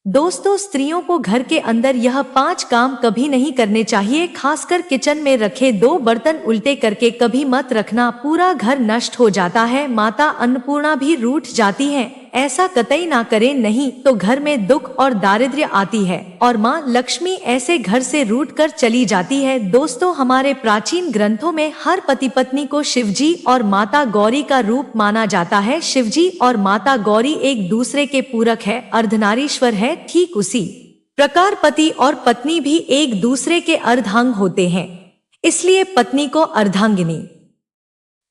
दोस्तों, स्त्रियों को घर के अंदर यह 5 काम कभी नहीं करने चाहिए। खासकर किचन में रखे 2 बर्तन उल्टे करके कभी मत रखना, पूरा घर नष्ट हो जाता है। माता अन्नपूर्णा भी रूठ जाती हैं। ऐसा कतई ना करें, नहीं तो घर में दुख और दारिद्र्य आती है और माँ लक्ष्मी ऐसे घर से रूठ कर चली जाती है। दोस्तों, हमारे प्राचीन ग्रंथों में हर पति पत्नी को शिवजी और माता गौरी का रूप माना जाता है। शिवजी और माता गौरी एक दूसरे के पूरक है, अर्धनारीश्वर है। ठीक उसी प्रकार पति और पत्नी भी एक दूसरे के अर्धांग होते हैं, इसलिए पत्नी को अर्धांगिनी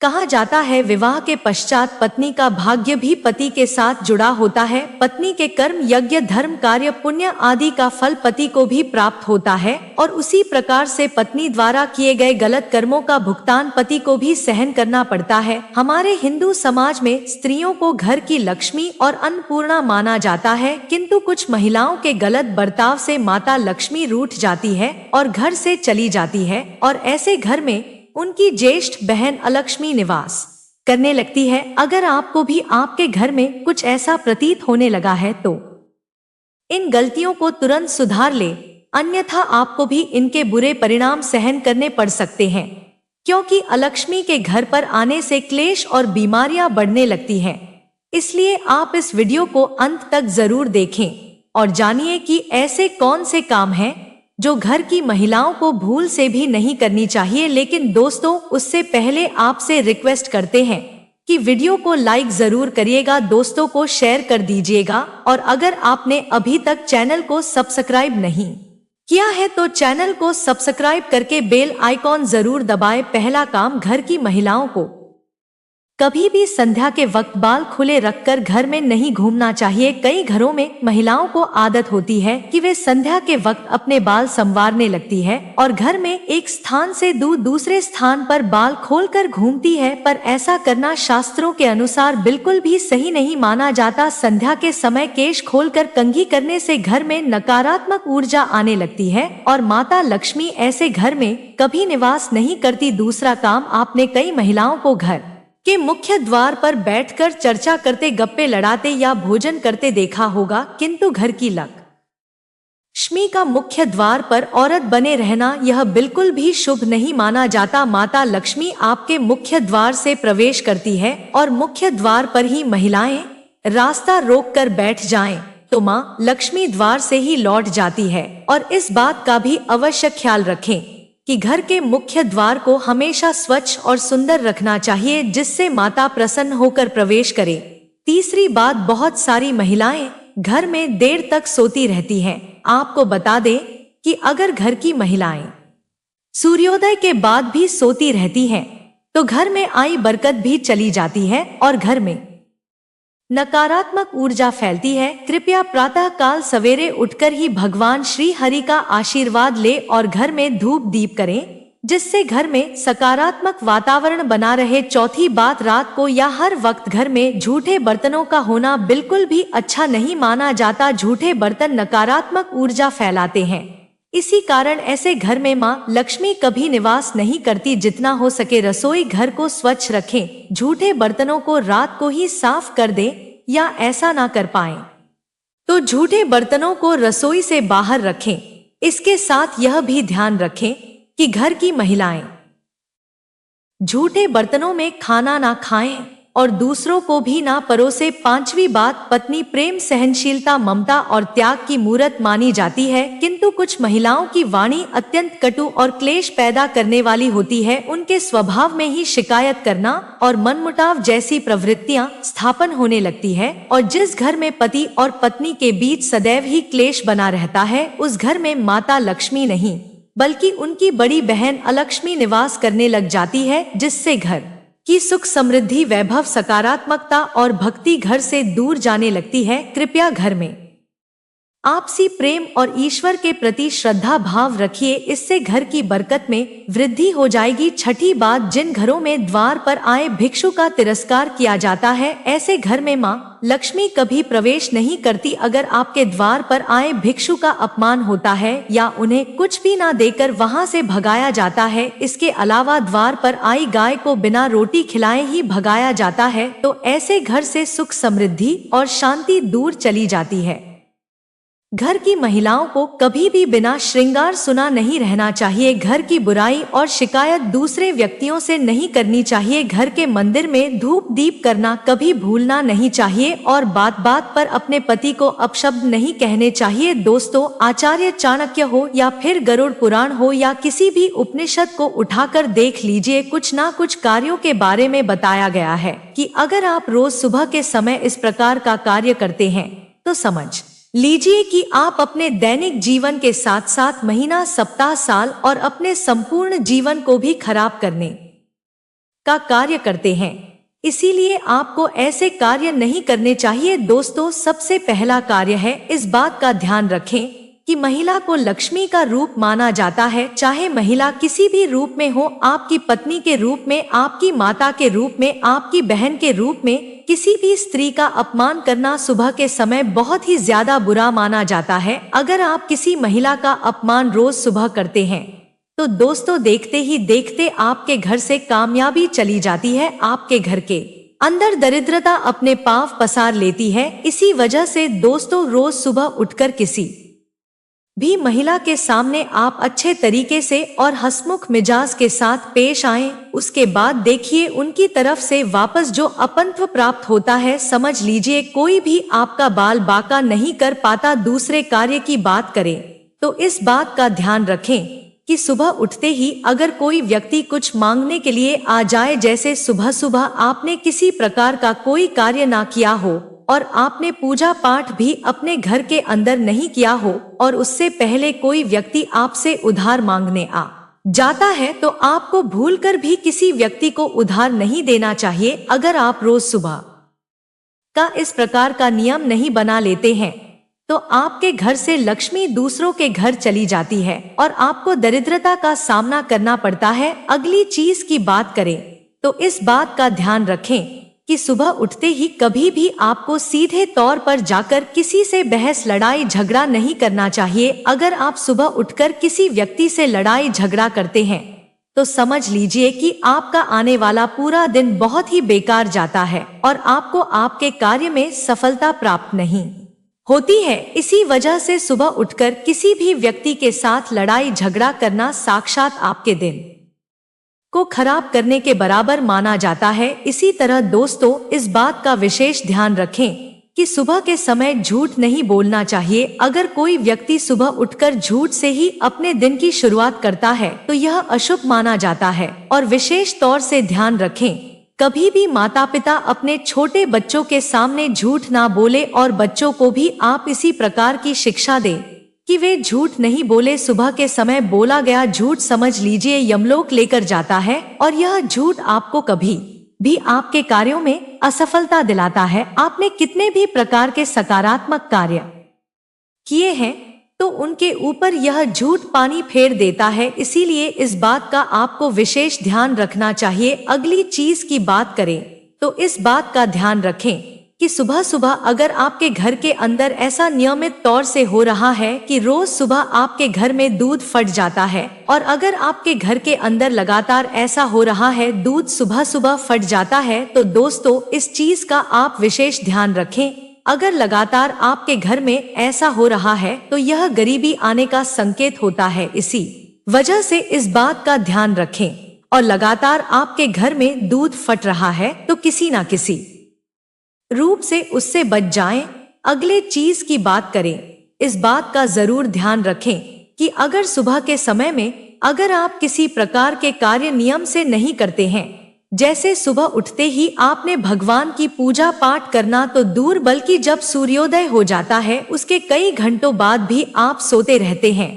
कहा जाता है। विवाह के पश्चात पत्नी का भाग्य भी पति के साथ जुड़ा होता है। पत्नी के कर्म, यज्ञ, धर्म, कार्य, पुण्य आदि का फल पति को भी प्राप्त होता है और उसी प्रकार से पत्नी द्वारा किए गए गलत कर्मों का भुगतान पति को भी सहन करना पड़ता है। हमारे हिंदू समाज में स्त्रियों को घर की लक्ष्मी और अन्नपूर्णा माना जाता है, किंतु कुछ महिलाओं के गलत बर्ताव से माता लक्ष्मी रूठ जाती है और घर से चली जाती है और ऐसे घर में उनकी ज्येष्ठ बहन अलक्ष्मी निवास करने लगती है। अगर आपको भी आपके घर में कुछ ऐसा प्रतीत होने लगा है तो इन गलतियों को तुरंत सुधार ले, अन्यथा आपको भी इनके बुरे परिणाम सहन करने पड़ सकते हैं, क्योंकि अलक्ष्मी के घर पर आने से क्लेश और बीमारियां बढ़ने लगती हैं। इसलिए आप इस वीडियो को अंत तक जरूर देखें और जानिए कि ऐसे कौन से काम हैं जो घर की महिलाओं को भूल से भी नहीं करनी चाहिए। लेकिन दोस्तों, उससे पहले आपसे रिक्वेस्ट करते हैं कि वीडियो को लाइक जरूर करिएगा, दोस्तों को शेयर कर दीजिएगा और अगर आपने अभी तक चैनल को सब्सक्राइब नहीं किया है तो चैनल को सब्सक्राइब करके बेल आइकॉन जरूर दबाएं। पहला काम, घर की महिलाओं को कभी भी संध्या के वक्त बाल खुले रखकर घर में नहीं घूमना चाहिए। कई घरों में महिलाओं को आदत होती है कि वे संध्या के वक्त अपने बाल संवारने लगती है और घर में एक स्थान से दूसरे स्थान पर बाल खोलकर घूमती है, पर ऐसा करना शास्त्रों के अनुसार बिल्कुल भी सही नहीं माना जाता। संध्या के समय केश खोलकर कंघी करने से घर में नकारात्मक ऊर्जा आने लगती है और माता लक्ष्मी ऐसे घर में कभी निवास नहीं करती। दूसरा काम, आपने कई महिलाओं को घर के मुख्य द्वार पर बैठकर चर्चा करते, गप्पे लड़ाते या भोजन करते देखा होगा, किंतु घर की लक्ष्मी का मुख्य द्वार पर औरत बने रहना यह बिल्कुल भी शुभ नहीं माना जाता। माता लक्ष्मी आपके मुख्य द्वार से प्रवेश करती है और मुख्य द्वार पर ही महिलाएं रास्ता रोककर बैठ जाएं तो मां लक्ष्मी द्वार से ही लौट जाती है। और इस बात का भी अवश्य ख्याल रखें कि घर के मुख्य द्वार को हमेशा स्वच्छ और सुंदर रखना चाहिए, जिससे माता प्रसन्न होकर प्रवेश करे। तीसरी बात, बहुत सारी महिलाएं घर में देर तक सोती रहती हैं। आपको बता दें कि अगर घर की महिलाएं सूर्योदय के बाद भी सोती रहती हैं तो घर में आई बरकत भी चली जाती है और घर में नकारात्मक ऊर्जा फैलती है। कृपया प्रातः काल सवेरे उठकर ही भगवान श्री हरि का आशीर्वाद ले और घर में धूप दीप करें, जिससे घर में सकारात्मक वातावरण बना रहे। चौथी बात, रात को या हर वक्त घर में झूठे बर्तनों का होना बिल्कुल भी अच्छा नहीं माना जाता। झूठे बर्तन नकारात्मक ऊर्जा फैलाते हैं, इसी कारण ऐसे घर में माँ लक्ष्मी कभी निवास नहीं करती। जितना हो सके रसोई घर को स्वच्छ रखें। झूठे बर्तनों को रात को ही साफ कर दें या ऐसा ना कर पाएं तो झूठे बर्तनों को रसोई से बाहर रखें। इसके साथ यह भी ध्यान रखें कि घर की महिलाएं झूठे बर्तनों में खाना ना खाएं और दूसरों को भी ना परोसे। पांचवी बात, पत्नी प्रेम, सहनशीलता, ममता और त्याग की मूरत मानी जाती है, किंतु कुछ महिलाओं की वाणी अत्यंत कटु और क्लेश पैदा करने वाली होती है। उनके स्वभाव में ही शिकायत करना और मनमुटाव जैसी प्रवृत्तियां स्थापन होने लगती है और जिस घर में पति और पत्नी के बीच सदैव ही क्लेश बना रहता है, उस घर में माता लक्ष्मी नहीं बल्कि उनकी बड़ी बहन अलक्ष्मी निवास करने लग जाती है, जिससे घर की सुख, समृद्धि, वैभव, सकारात्मकता और भक्ति घर से दूर जाने लगती है। कृपया घर में आपसी प्रेम और ईश्वर के प्रति श्रद्धा भाव रखिए, इससे घर की बरकत में वृद्धि हो जाएगी। छठी बात, जिन घरों में द्वार पर आए भिक्षु का तिरस्कार किया जाता है, ऐसे घर में माँ लक्ष्मी कभी प्रवेश नहीं करती। अगर आपके द्वार पर आए भिक्षु का अपमान होता है या उन्हें कुछ भी ना देकर वहां से भगाया जाता है, इसके अलावा द्वार पर आई गाय को बिना रोटी खिलाए ही भगाया जाता है, तो ऐसे घर से सुख, समृद्धि और शांति दूर चली जाती है। घर की महिलाओं को कभी भी बिना श्रृंगार सुना नहीं रहना चाहिए। घर की बुराई और शिकायत दूसरे व्यक्तियों से नहीं करनी चाहिए। घर के मंदिर में धूप दीप करना कभी भूलना नहीं चाहिए और बात बात पर अपने पति को अपशब्द नहीं कहने चाहिए। दोस्तों, आचार्य चाणक्य हो या फिर गरुड़ पुराण हो या किसी भी उपनिषद को उठाकर देख लीजिए, कुछ ना कुछ कार्यों के बारे में बताया गया है कि अगर आप रोज सुबह के समय इस प्रकार का कार्य करते हैं तो समझ लीजिए कि आप अपने दैनिक जीवन के साथ साथ महीना, सप्ताह, साल और अपने संपूर्ण जीवन को भी खराब करने का कार्य करते हैं। इसीलिए आपको ऐसे कार्य नहीं करने चाहिए। दोस्तों, सबसे पहला कार्य है, इस बात का ध्यान रखें कि महिला को लक्ष्मी का रूप माना जाता है। चाहे महिला किसी भी रूप में हो, आपकी पत्नी के रूप में, आपकी माता के रूप में, आपकी बहन के रूप में, किसी भी स्त्री का अपमान करना सुबह के समय बहुत ही ज्यादा बुरा माना जाता है। अगर आप किसी महिला का अपमान रोज सुबह करते हैं तो दोस्तों, देखते ही देखते आपके घर से कामयाबी चली जाती है। आपके घर के अंदर दरिद्रता अपने पांव पसार लेती है। इसी वजह से दोस्तों, रोज सुबह उठकर किसी भी महिला के सामने आप अच्छे तरीके से और हंसमुख मिजाज के साथ पेश आएं। उसके बाद देखिए उनकी तरफ से वापस जो अपनत्व प्राप्त होता है। समझ लीजिए कोई भी आपका बाल बांका नहीं कर पाता। दूसरे कार्य की बात करें तो इस बात का ध्यान रखें कि सुबह उठते ही अगर कोई व्यक्ति कुछ मांगने के लिए आ जाए, जैसे सुबह सुबह आपने किसी प्रकार का कोई कार्य ना किया हो और आपने पूजा पाठ भी अपने घर के अंदर नहीं किया हो और उससे पहले कोई व्यक्ति आपसे उधार मांगने आ जाता है, तो आपको भूलकर भी किसी व्यक्ति को उधार नहीं देना चाहिए। अगर आप रोज सुबह का इस प्रकार का नियम नहीं बना लेते हैं तो आपके घर से लक्ष्मी दूसरों के घर चली जाती है और आपको दरिद्रता का सामना करना पड़ता है। अगली चीज की बात करें तो इस बात का ध्यान रखें कि सुबह उठते ही कभी भी आपको सीधे तौर पर जाकर किसी से बहस, लड़ाई, झगड़ा नहीं करना चाहिए। अगर आप सुबह उठकर किसी व्यक्ति से लड़ाई झगड़ा करते हैं तो समझ लीजिए कि आपका आने वाला पूरा दिन बहुत ही बेकार जाता है और आपको आपके कार्य में सफलता प्राप्त नहीं होती है। इसी वजह से सुबह उठकर किसी भी व्यक्ति के साथ लड़ाई झगड़ा करना साक्षात आपके दिन को खराब करने के बराबर माना जाता है। इसी तरह दोस्तों, इस बात का विशेष ध्यान रखें कि सुबह के समय झूठ नहीं बोलना चाहिए। अगर कोई व्यक्ति सुबह उठकर झूठ से ही अपने दिन की शुरुआत करता है तो यह अशुभ माना जाता है। और विशेष तौर से ध्यान रखें, कभी भी माता पिता अपने छोटे बच्चों के सामने झूठ ना बोले और बच्चों को भी आप इसी प्रकार की शिक्षा दें कि वे झूठ नहीं बोले। सुबह के समय बोला गया झूठ समझ लीजिए यमलोक लेकर जाता है और यह झूठ आपको कभी भी आपके कार्यों में असफलता दिलाता है। आपने कितने भी प्रकार के सकारात्मक कार्य किए हैं तो उनके ऊपर यह झूठ पानी फेर देता है। इसीलिए इस बात का आपको विशेष ध्यान रखना चाहिए। अगली चीज की बात करें तो इस बात का ध्यान रखें कि सुबह सुबह अगर आपके घर के अंदर ऐसा नियमित तौर से हो रहा है कि रोज सुबह आपके घर में दूध फट जाता है और अगर आपके घर के अंदर लगातार ऐसा हो रहा है, दूध सुबह सुबह फट जाता है, तो दोस्तों इस चीज का आप विशेष ध्यान रखें। अगर लगातार आपके घर में ऐसा हो रहा है तो यह गरीबी आने का संकेत होता है। इसी वजह से इस बात का ध्यान रखें और लगातार आपके घर में दूध फट रहा है तो किसी ना किसी रूप से उससे बच जाएं। अगले चीज की बात करें, इस बात का जरूर ध्यान रखें कि अगर सुबह के समय में अगर आप किसी प्रकार के कार्य नियम से नहीं करते हैं, जैसे सुबह उठते ही आपने भगवान की पूजा पाठ करना तो दूर, बल्कि जब सूर्योदय हो जाता है उसके कई घंटों बाद भी आप सोते रहते हैं,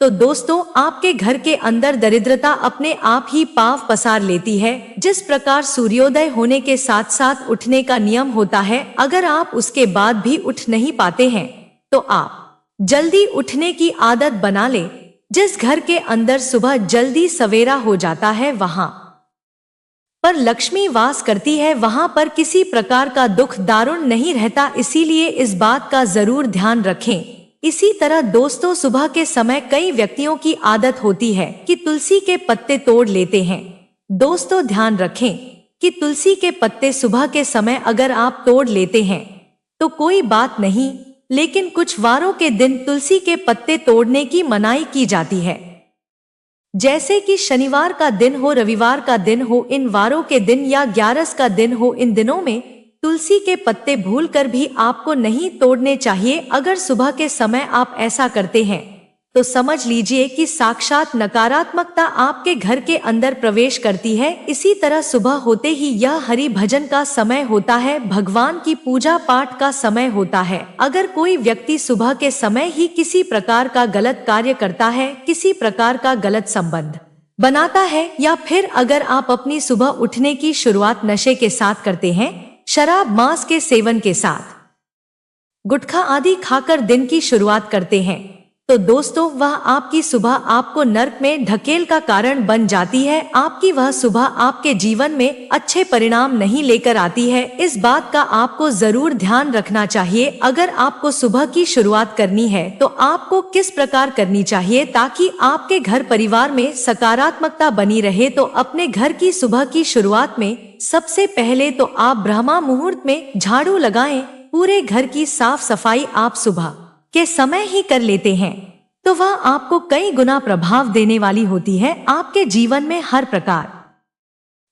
तो दोस्तों आपके घर के अंदर दरिद्रता अपने आप ही पांव पसार लेती है। जिस प्रकार सूर्योदय होने के साथ साथ उठने का नियम होता है, अगर आप उसके बाद भी उठ नहीं पाते हैं तो आप जल्दी उठने की आदत बना ले। जिस घर के अंदर सुबह जल्दी सवेरा हो जाता है वहां पर लक्ष्मी वास करती है, वहां पर किसी प्रकार का दुख दारुण नहीं रहता। इसीलिए इस बात का जरूर ध्यान रखें। इसी तरह दोस्तों, सुबह के समय कई व्यक्तियों की आदत होती है कि तुलसी के पत्ते तोड़ लेते हैं। दोस्तों ध्यान रखें कि तुलसी के पत्ते सुबह के समय अगर आप तोड़ लेते हैं तो कोई बात नहीं, लेकिन कुछ वारों के दिन तुलसी के पत्ते तोड़ने की मनाही की जाती है। जैसे कि शनिवार का दिन हो, रविवार का दिन हो, इन वारों के दिन या 11 का दिन हो, इन दिनों में तुलसी के पत्ते भूलकर भी आपको नहीं तोड़ने चाहिए। अगर सुबह के समय आप ऐसा करते हैं तो समझ लीजिए कि साक्षात नकारात्मकता आपके घर के अंदर प्रवेश करती है। इसी तरह सुबह होते ही यह हरि भजन का समय होता है, भगवान की पूजा पाठ का समय होता है। अगर कोई व्यक्ति सुबह के समय ही किसी प्रकार का गलत कार्य करता है, किसी प्रकार का गलत संबंध बनाता है, या फिर अगर आप अपनी सुबह उठने की शुरुआत नशे के साथ करते हैं, शराब मांस के सेवन के साथ, गुटखा आदि खाकर दिन की शुरुआत करते हैं, तो दोस्तों वह आपकी सुबह आपको नर्क में ढकेल का कारण बन जाती है। आपकी वह सुबह आपके जीवन में अच्छे परिणाम नहीं लेकर आती है। इस बात का आपको जरूर ध्यान रखना चाहिए। अगर आपको सुबह की शुरुआत करनी है तो आपको किस प्रकार करनी चाहिए ताकि आपके घर परिवार में सकारात्मकता बनी रहे। तो अपने घर की सुबह की शुरुआत में सबसे पहले तो आप ब्रह्मा मुहूर्त में झाड़ू लगाएं। पूरे घर की साफ सफाई आप सुबह के समय ही कर लेते हैं तो वह आपको कई गुना प्रभाव देने वाली होती है। आपके जीवन में हर प्रकार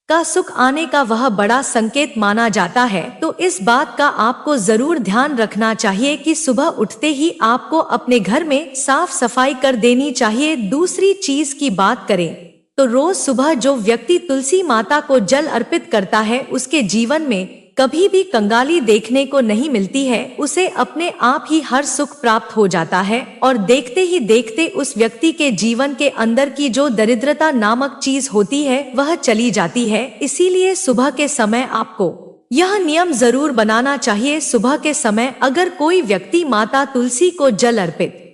का सुख आने का वह बड़ा संकेत माना जाता है। तो इस बात का आपको जरूर ध्यान रखना चाहिए कि सुबह उठते ही आपको अपने घर में साफ सफाई कर देनी चाहिए। दूसरी चीज की बात करें तो रोज सुबह जो व्यक्ति तुलसी माता को जल अर्पित करता है उसके जीवन में कभी भी कंगाली देखने को नहीं मिलती है। उसे अपने आप ही हर सुख प्राप्त हो जाता है और देखते ही देखते उस व्यक्ति के जीवन के अंदर की जो दरिद्रता नामक चीज होती है वह चली जाती है। इसीलिए सुबह के समय आपको यह नियम जरूर बनाना चाहिए। सुबह के समय अगर कोई व्यक्ति माता तुलसी को जल अर्पित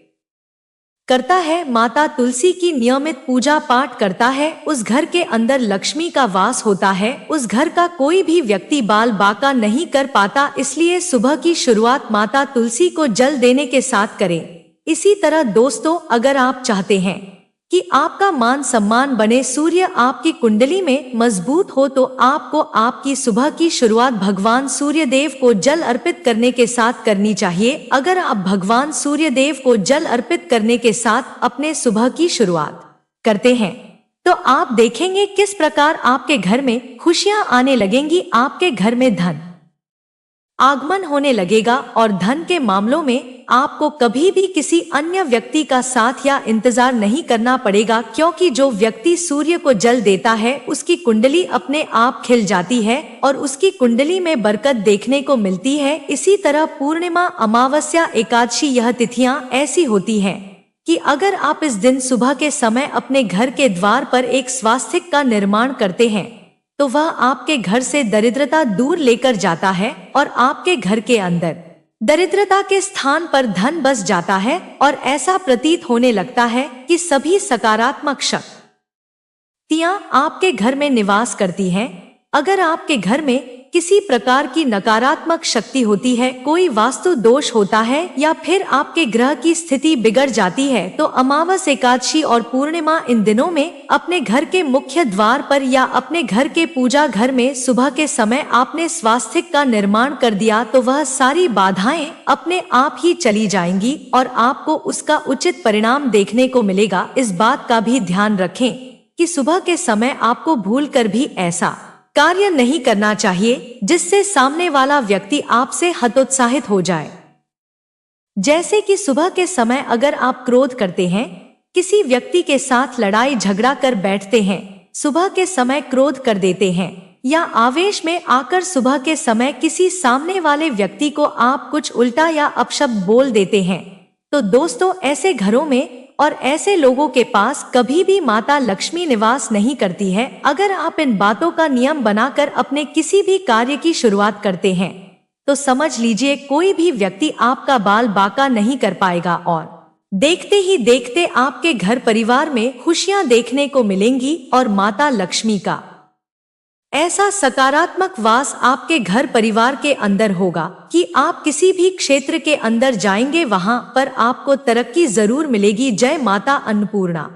करता है, माता तुलसी की नियमित पूजा पाठ करता है, उस घर के अंदर लक्ष्मी का वास होता है। उस घर का कोई भी व्यक्ति बाल बाका नहीं कर पाता। इसलिए सुबह की शुरुआत माता तुलसी को जल देने के साथ करें। इसी तरह दोस्तों अगर आप चाहते हैं कि आपका मान सम्मान बने, सूर्य आपकी कुंडली में मजबूत हो, तो आपको आपकी सुबह की शुरुआत भगवान सूर्य देव को जल अर्पित करने के साथ करनी चाहिए। अगर आप भगवान सूर्य देव को जल अर्पित करने के साथ अपने सुबह की शुरुआत करते हैं तो आप देखेंगे किस प्रकार आपके घर में खुशियां आने लगेंगी। आपके घर में धन आगमन होने लगेगा और धन के मामलों में आपको कभी भी किसी अन्य व्यक्ति का साथ या इंतजार नहीं करना पड़ेगा, क्योंकि जो व्यक्ति सूर्य को जल देता है उसकी कुंडली अपने आप खिल जाती है और उसकी कुंडली में बरकत देखने को मिलती है। इसी तरह पूर्णिमा, अमावस्या, एकादशी यह तिथियां ऐसी होती हैं कि अगर आप इस दिन सुबह के समय अपने घर के द्वार पर एक स्वास्तिक का निर्माण करते हैं तो वह आपके घर से दरिद्रता दूर लेकर जाता है और आपके घर के अंदर दरिद्रता के स्थान पर धन बस जाता है और ऐसा प्रतीत होने लगता है कि सभी सकारात्मक शक्तियां आपके घर में निवास करती हैं। अगर आपके घर में किसी प्रकार की नकारात्मक शक्ति होती है, कोई वास्तु दोष होता है या फिर आपके ग्रह की स्थिति बिगड़ जाती है तो अमावस, एकादशी और पूर्णिमा इन दिनों में अपने घर के मुख्य द्वार पर या अपने घर के पूजा घर में सुबह के समय आपने स्वास्तिक का निर्माण कर दिया तो वह सारी बाधाएं अपने आप ही चली जाएंगी और आपको उसका उचित परिणाम देखने को मिलेगा। इस बात का भी ध्यान रखें कि सुबह के समय आपको भूलकर भी ऐसा कार्य नहीं करना चाहिए जिससे सामने वाला व्यक्ति आपसे हतोत्साहित हो जाए। जैसे कि सुबह के समय अगर आप क्रोध करते हैं, किसी व्यक्ति के साथ लड़ाई झगड़ा कर बैठते हैं, सुबह के समय क्रोध कर देते हैं या आवेश में आकर सुबह के समय किसी सामने वाले व्यक्ति को आप कुछ उल्टा या अपशब्द बोल देते हैं, तो दोस्तों ऐसे घरों में और ऐसे लोगों के पास कभी भी माता लक्ष्मी निवास नहीं करती है। अगर आप इन बातों का नियम बनाकर अपने किसी भी कार्य की शुरुआत करते हैं तो समझ लीजिए कोई भी व्यक्ति आपका बाल बाका नहीं कर पाएगा और देखते ही देखते आपके घर परिवार में खुशियां देखने को मिलेंगी और माता लक्ष्मी का ऐसा सकारात्मक वास आपके घर परिवार के अंदर होगा कि आप किसी भी क्षेत्र के अंदर जाएंगे वहां पर आपको तरक्की जरूर मिलेगी। जय माता अन्नपूर्णा।